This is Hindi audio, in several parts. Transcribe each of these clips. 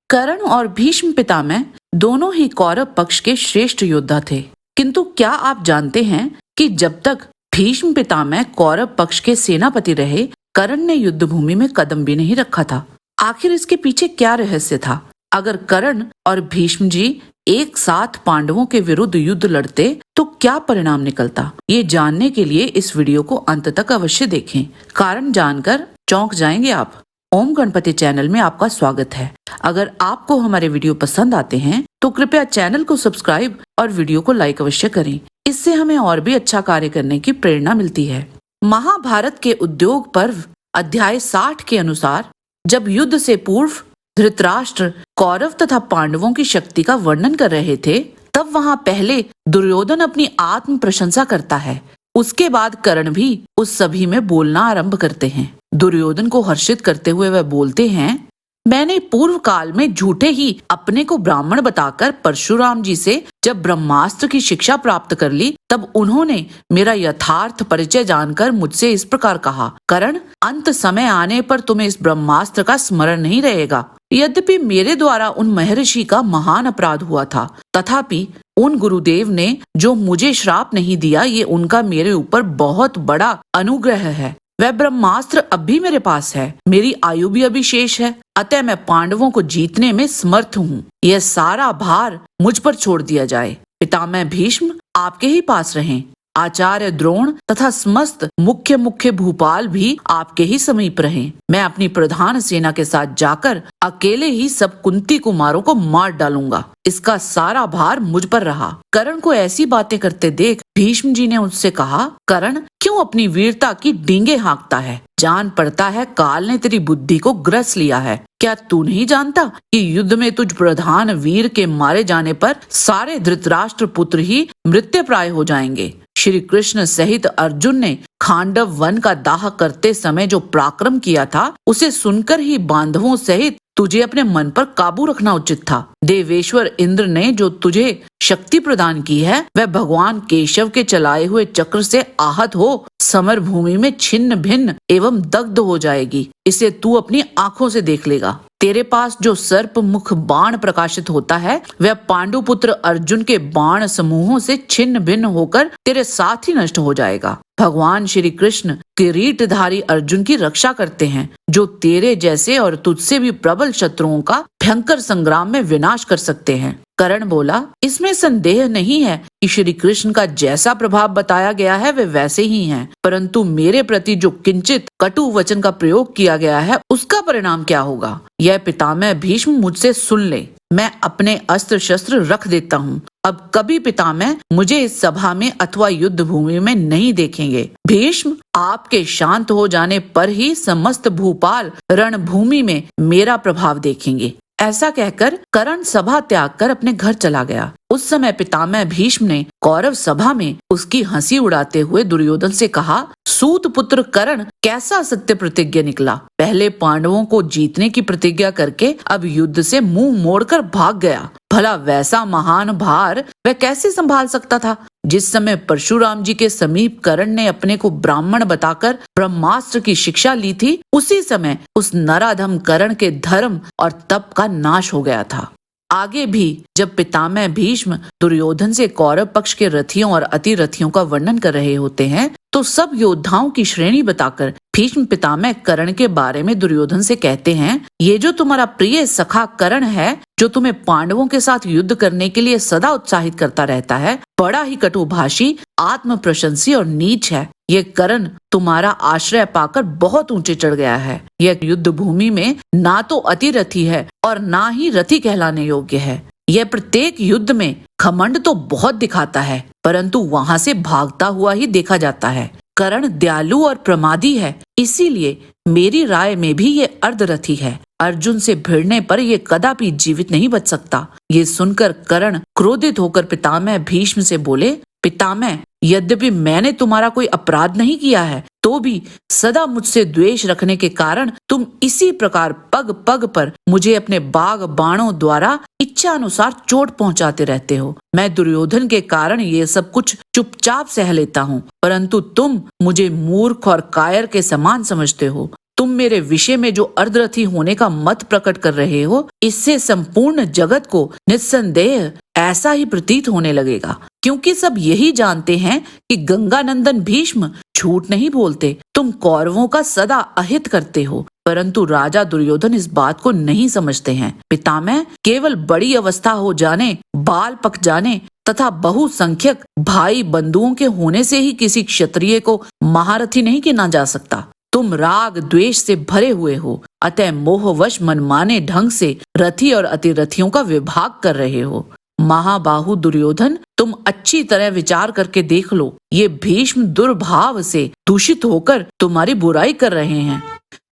कर्ण और भीष्म पितामह दोनों ही कौरव पक्ष के श्रेष्ठ योद्धा थे। किंतु क्या आप जानते हैं कि जब तक भीष्म पितामह कौरव पक्ष के सेनापति रहे, कर्ण ने युद्ध भूमि में कदम भी नहीं रखा था। आखिर इसके पीछे क्या रहस्य था? अगर कर्ण और भीष्म जी एक साथ पांडवों के विरुद्ध युद्ध लड़ते तो क्या परिणाम निकलता? ये जानने के लिए इस वीडियो को अंत तक अवश्य देखें। कारण जानकर चौंक जाएंगे आप। ओम गणपति चैनल में आपका स्वागत है। अगर आपको हमारे वीडियो पसंद आते हैं तो कृपया चैनल को सब्सक्राइब और वीडियो को लाइक अवश्य करें। इससे हमें और भी अच्छा कार्य करने की प्रेरणा मिलती है। महाभारत के उद्योग पर्व अध्याय 60 के अनुसार जब युद्ध से पूर्व धृतराष्ट्र कौरव तथा पांडवों की शक्ति का वर्णन कर रहे थे, तब वहाँ पहले दुर्योधन अपनी आत्म प्रशंसा करता है। उसके बाद कर्ण भी उस सभी में बोलना आरंभ करते हैं। दुर्योधन को हर्षित करते हुए वह बोलते हैं, मैंने पूर्व काल में झूठे ही अपने को ब्राह्मण बताकर परशुराम जी से जब ब्रह्मास्त्र की शिक्षा प्राप्त कर ली, तब उन्होंने मेरा यथार्थ परिचय जानकर मुझसे इस प्रकार कहा, कर्ण, अंत समय आने पर तुम्हें इस ब्रह्मास्त्र का स्मरण नहीं रहेगा। यद्यपि मेरे द्वारा उन महर्षि का महान अपराध हुआ था, तथापि उन गुरुदेव ने जो मुझे श्राप नहीं दिया, ये उनका मेरे ऊपर बहुत बड़ा अनुग्रह है। वह ब्रह्मास्त्र अब भी मेरे पास है। मेरी आयु भी अभी शेष है, अतः मैं पांडवों को जीतने में समर्थ हूँ। यह सारा भार मुझ पर छोड़ दिया जाए। पितामह भीष्म आपके ही पास रहें। आचार्य द्रोण तथा समस्त मुख्य भूपाल भी आपके ही समीप रहें। मैं अपनी प्रधान सेना के साथ जाकर अकेले ही सब कुंती कुमारों को मार डालूंगा। इसका सारा भार मुझ पर रहा। कर्ण को ऐसी बातें करते देख भीष्म जी ने उससे कहा, कर्ण, क्यों अपनी वीरता की डींगे हाँकता है? जान पड़ता है काल ने तेरी बुद्धि को ग्रस लिया है। क्या तू नहीं जानता कि युद्ध में तुझ प्रधान वीर के मारे जाने पर सारे धृतराष्ट्र पुत्र ही मृत्युप्राय हो जाएंगे? श्री कृष्ण सहित अर्जुन ने खांडव वन का दाह करते समय जो पराक्रम किया था, उसे सुनकर ही बांधवों सहित तुझे अपने मन पर काबू रखना उचित था। देवेश्वर इंद्र ने जो तुझे शक्ति प्रदान की है, वह भगवान केशव के चलाए हुए चक्र से आहत हो समर भूमि में छिन्न भिन्न एवं दग्ध हो जाएगी। इसे तू अपनी आंखों से देख लेगा। तेरे पास जो सर्प मुख बाण प्रकाशित होता है, वह पांडुपुत्र अर्जुन के बाण समूहों से छिन्न भिन्न होकर तेरे साथ ही नष्ट हो जाएगा। भगवान श्री कृष्ण किरीटधारी अर्जुन की रक्षा करते हैं, जो तेरे जैसे और तुझसे भी प्रबल शत्रुओं का भयंकर संग्राम में विनाश कर सकते हैं। कर्ण बोला, इसमें संदेह नहीं है कि श्री कृष्ण का जैसा प्रभाव बताया गया है वे वैसे ही हैं, परंतु मेरे प्रति जो किंचित कटु वचन का प्रयोग किया गया है, उसका परिणाम क्या होगा? यह पितामह भीष्म मुझसे सुन ले। मैं अपने अस्त्र शस्त्र रख देता हूँ। अब कभी पितामह मुझे इस सभा में अथवा युद्ध भूमि में नहीं देखेंगे। भीष्म, आपके शांत हो जाने पर ही समस्त भूपाल रणभूमि में मेरा प्रभाव देखेंगे। ऐसा कहकर कर्ण सभा त्याग कर अपने घर चला गया। उस समय पितामह भीष्म ने कौरव सभा में उसकी हंसी उड़ाते हुए दुर्योधन से कहा, सूत पुत्र कर्ण कैसा सत्य प्रतिज्ञा निकला। पहले पांडवों को जीतने की प्रतिज्ञा करके अब युद्ध से मुंह मोड़कर भाग गया। भला वैसा महान भार वह कैसे संभाल सकता था? जिस समय परशुराम जी के समीप कर्ण ने अपने को ब्राह्मण बताकर ब्रह्मास्त्र की शिक्षा ली थी, उसी समय उस नराधम कर्ण के धर्म और तप का नाश हो गया था। आगे भी जब पितामह भीष्म दुर्योधन से कौरव पक्ष के रथियों और अतिरथियों का वर्णन कर रहे होते हैं, तो सब योद्धाओं की श्रेणी बताकर भीष्म पितामह कर्ण के बारे में दुर्योधन से कहते हैं, ये जो तुम्हारा प्रिय सखा कर्ण है, जो तुम्हें पांडवों के साथ युद्ध करने के लिए सदा उत्साहित करता रहता है, बड़ा ही कटुभाषी, आत्म प्रशंसी और नीच है। ये कर्ण तुम्हारा आश्रय पाकर बहुत ऊंचे चढ़ गया है। यह युद्ध भूमि में ना तो अतिरथी है और ना ही रथी कहलाने योग्य है। यह प्रत्येक युद्ध में घमंड तो बहुत दिखाता है, परंतु वहां से भागता हुआ ही देखा जाता है। कर्ण दयालु और प्रमादी है, इसीलिए मेरी राय में भी ये अर्धरथी है। अर्जुन से भिड़ने पर ये कदापि जीवित नहीं बच सकता। ये सुनकर कर्ण क्रोधित होकर पितामह भीष्म से बोले, पितामह, यद्यपि मैंने तुम्हारा कोई अपराध नहीं किया है, तो भी सदा मुझसे द्वेष रखने के कारण तुम इसी प्रकार पग पग पर मुझे अपने बाग बाणों द्वारा इच्छा अनुसार चोट पहुंचाते रहते हो। मैं दुर्योधन के कारण ये सब कुछ चुपचाप सह लेता हूँ, परंतु तुम मुझे मूर्ख और कायर के समान समझते हो। तुम मेरे विषय में जो अर्धरथी होने का मत प्रकट कर रहे हो, इससे संपूर्ण जगत को निस्संदेह ऐसा ही प्रतीत होने लगेगा, क्योंकि सब यही जानते हैं कि गंगानंदन भीष्म झूठ नहीं बोलते। तुम कौरवों का सदा अहित करते हो, परंतु राजा दुर्योधन इस बात को नहीं समझते हैं। पितामह, केवल बड़ी अवस्था हो जाने, बाल पक जाने तथा बहुसंख्यक भाई बंधुओं के होने से ही किसी क्षत्रिय को महारथी नहीं गिना जा सकता। तुम राग द्वेष से भरे हुए हो, अतः मोहवश मनमाने ढंग से रथी और अतिरथियों का विभाग कर रहे हो। महाबाहु दुर्योधन, तुम अच्छी तरह विचार करके देख लो, ये भीष्म दुर्भाव से दूषित होकर तुम्हारी बुराई कर रहे हैं।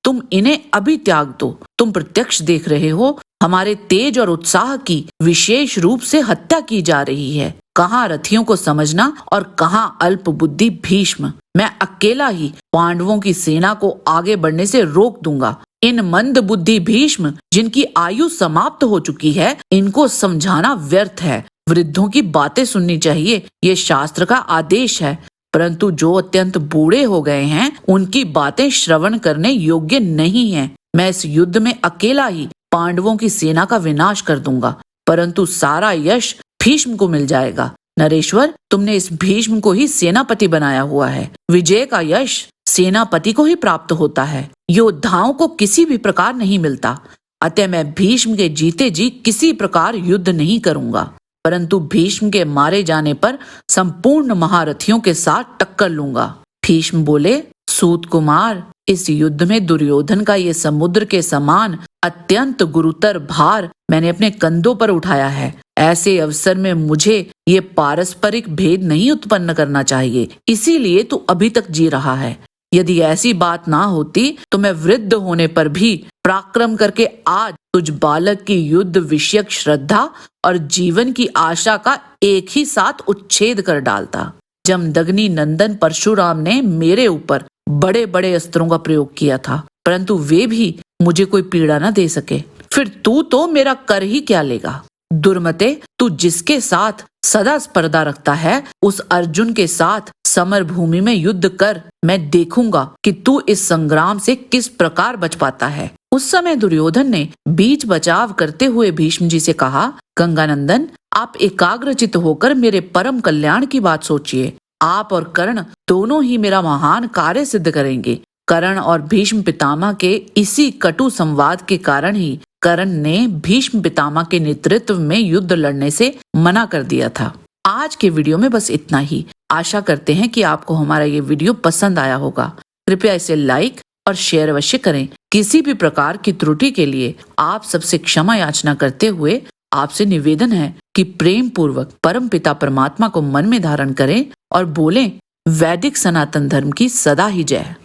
तुम इन्हें अभी त्याग दो। तुम प्रत्यक्ष देख रहे हो, हमारे तेज और उत्साह की विशेष रूप से हत्या की जा रही है। कहाँ रथियों को समझना और कहाँ अल्प बुद्धि भीष्म। मैं अकेला ही पांडवों की सेना को आगे बढ़ने से रोक दूंगा। इन मंद बुद्धि भीष्म, जिनकी आयु समाप्त हो चुकी है, इनको समझाना व्यर्थ है। वृद्धों की बातें सुननी चाहिए, ये शास्त्र का आदेश है। परंतु जो अत्यंत बूढ़े हो गए हैं, उनकी बातें श्रवण करने योग्य नहीं है। मैं इस युद्ध में अकेला ही पांडवों की सेना का विनाश कर दूंगा, परंतु सारा यश भीष्म को मिल जाएगा। नरेश्वर, तुमने इस भीष्म को ही सेनापति बनाया हुआ है। विजय का यश सेनापति को ही प्राप्त होता है, योद्धाओं को किसी भी प्रकार नहीं मिलता। अतः मैं भीष्म के जीते जी किसी प्रकार युद्ध नहीं करूंगा, परंतु भीष्म के मारे जाने पर संपूर्ण महारथियों के साथ टक्कर लूंगा। भीष्म बोले, सूत कुमार, इस युद्ध में दुर्योधन का ये समुद्र के समान अत्यंत गुरुतर भार मैंने अपने कंधों पर उठाया है। ऐसे अवसर में मुझे ये पारस्परिक भेद नहीं उत्पन्न करना चाहिए, इसीलिए तू अभी तक जी रहा है। यदि ऐसी बात ना होती तो मैं वृद्ध होने पर भी पराक्रम करके आज तुझ बालक की युद्ध विषयक श्रद्धा और जीवन की आशा का एक ही साथ उच्छेद कर डालता। जमदग्नि नंदन परशुराम ने मेरे ऊपर बड़े बड़े अस्त्रों का प्रयोग किया था, परंतु वे भी मुझे कोई पीड़ा न दे सके। फिर तू तो मेरा कर ही क्या लेगा। दुर्मते, तू जिसके साथ सदा स्पर्धा रखता है, उस अर्जुन के साथ समर भूमि में युद्ध कर। मैं देखूंगा कि तू इस संग्राम से किस प्रकार बच पाता है। उस समय दुर्योधन ने बीच बचाव करते हुए भीष्म जी से कहा, गंगानंदन, आप एकाग्रचित होकर मेरे परम कल्याण की बात सोचिए। आप और कर्ण दोनों ही मेरा महान कार्य सिद्ध करेंगे। कर्ण और भीष्म पितामह के इसी कटु संवाद के कारण ही कर्ण ने भीष्म पितामह के नेतृत्व में युद्ध लड़ने से मना कर दिया था। आज के वीडियो में बस इतना ही। आशा करते हैं कि आपको हमारा ये वीडियो पसंद आया होगा। कृपया इसे लाइक और शेयर अवश्य करें। किसी भी प्रकार की त्रुटि के लिए आप सबसे क्षमा याचना करते हुए आपसे निवेदन है कि प्रेम पूर्वक परम पिता परमात्मा को मन में धारण करें और बोलें, वैदिक सनातन धर्म की सदा ही जय।